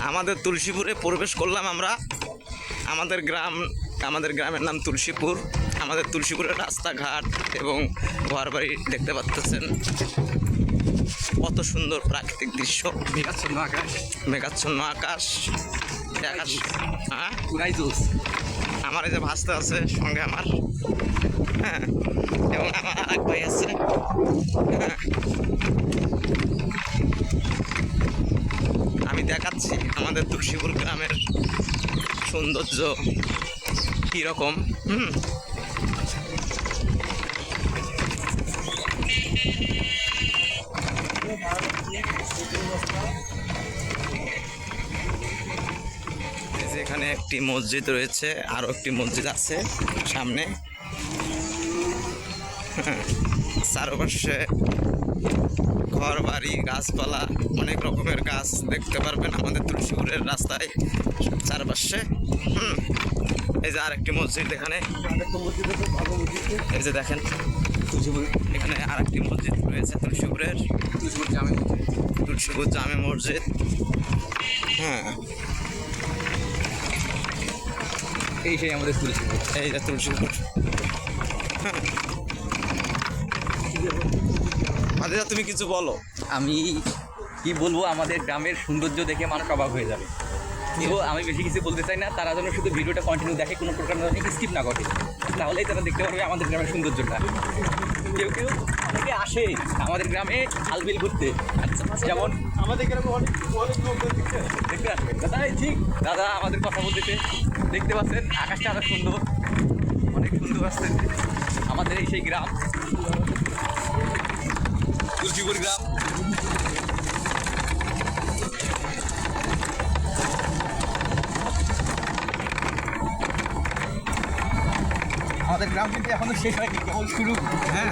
আমাদের তুলসীপুরে প্রবেশ করলাম আমরা। আমাদের গ্রামের নাম তুলসীপুর। আমাদের তুলসীপুরের রাস্তাঘাট এবং ঘরবাড়ি দেখতে পাচ্ছেন। কত সুন্দর প্রাকৃতিক দৃশ্য, মেঘাচ্ছন্ন আকাশ। হ্যাঁ, আমার এই যে ভাসতে আছে সঙ্গে আমার, হ্যাঁ, এবং আমার আরেক ভাই আছে। হ্যাঁ, আমি দেখাচ্ছি আমাদের তুলসীপুর গ্রামের সৌন্দর্য কীরকম। এখানে একটি মসজিদ রয়েছে, আরও একটি মসজিদ আছে সামনে। চারপাশে ঘর বাড়ি গাছপালা অনেক রকমের গাছ দেখতে পারবেন আমাদের তুলসীপুরের রাস্তায় চারপাশে। এই যে আরেকটি মসজিদ এখানে, এই যে দেখেন তুলসীপুর, এখানে আরেকটি মসজিদ রয়েছে তুলসীপুরের, তুলসীপুর জামে মসজিদ। হ্যাঁ, এই সেই আমাদের তুলসীপুর, এই যে তুলসীপুর। আচ্ছা, তুমি কিছু বলো। আমি কি বলবো, আমাদের গ্রামের সৌন্দর্য দেখে মানুষ অবাক হয়ে যাবে। তো আমি বেশি কিছু বলতে চাই না, তারা যেন শুধু ভিডিওটা কন্টিনিউ দেখে, কোনো প্রকার স্কিপ না করে, তাহলেই তারা দেখতে পারবে আমাদের গ্রামের সৌন্দর্যটা। কেউ কেউ অনেকে আসে আমাদের গ্রামে আলবিল ঘুরতে, যেমন আমাদের গ্রামে অনেক লোক দেখতে আসবে। দাদা ঠিক, দাদা আমাদের কথা বলতেছে, দেখতে পাচ্ছেন আকাশটা আরো সুন্দর, অনেক সুন্দর আসছে আমাদের এই সেই গ্রাম তুলসীপুর গ্রাম। আমাদের গ্রাম কিন্তু এখনো শেষ হয়নি, কেবল শুরু। হ্যাঁ,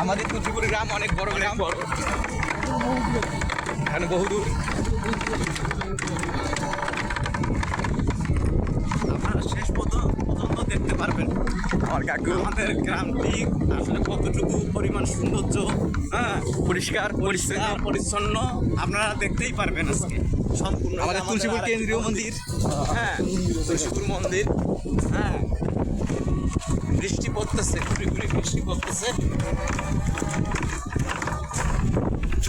আমাদের তুলসীপুর গ্রাম অনেক বড় গ্রাম, এখানে বহুদূর। আপনারা শেষ পর্যন্ত দেখতে পারবেন আমার কাকু আমাদের গ্রামটি আসলে কতটুকু পরিমাণ সৌন্দর্য, হ্যাঁ, পরিষ্কার পরিচ্ছন্ন আপনারা দেখতেই পারবেন আজকে সম্পূর্ণ। আমাদের তুলসীপুর কেন্দ্রীয় মন্দির, হ্যাঁ, তুলসীপুর মন্দির। হ্যাঁ, বৃষ্টি পড়তেছে, ঘুরে ঘুরে বৃষ্টি পড়তেছে।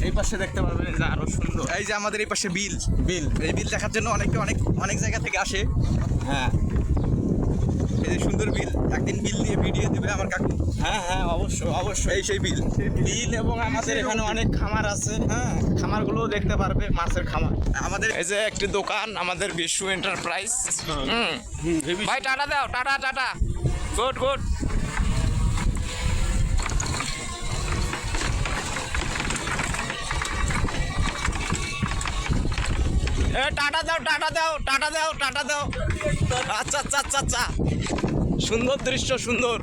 এই পাশে দেখতে পারবেন এই যে আরো সুন্দর, এই যে আমাদের এই পাশে বিল, এই বিল দেখার জন্য অনেক জায়গা থেকে আসে। হ্যাঁ, এই যে সুন্দর বিল, একদিন বিল নিয়ে ভিডিও দেবে আমার কাকু। হ্যাঁ হ্যাঁ, অবশ্যই এই সেই বিল এবং আমাদের এখানে অনেক খামার আছে। হ্যাঁ, খামারগুলোও দেখতে পারবে, মাছের খামার। আমাদের এই যে একটি দোকান আমাদের বিশ্ব এন্টারপ্রাইজ। ভাই টাটা দাও, টাটা। গুড। এ টাটা দাও। আচ্ছা। সুন্দর দৃশ্য, সুন্দর।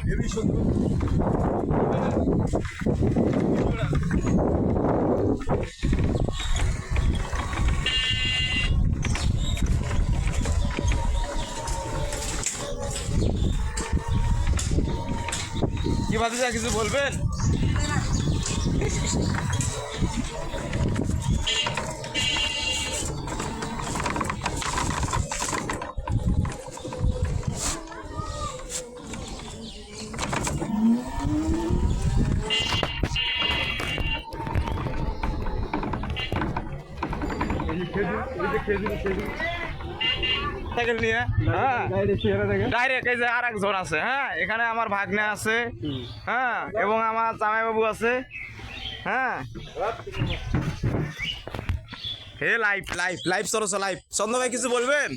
কি ভাবছে, কিছু বলবেন? ডাইরেক্ট এই যে আর একজন আছে। হ্যাঁ, এখানে আমার ভাগ্নে আছে। হ্যাঁ, এবং আমার জামাইবাবু আছে। হ্যাঁ, হে লাইভ চলো লাইভ। চন্দ্র ভাই কিছু বলবেন?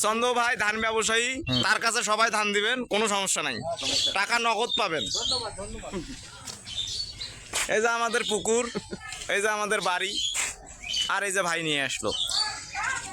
চন্দ্র ভাই ধান ব্যবসায়ী, তার কাছে সবাই ধান দিবেন, কোনো সমস্যা নাই, টাকা নগদ পাবেন। এই যে আমাদের পুকুর, এই যে আমাদের বাড়ি, আর এই যে ভাই নিয়ে আসলো।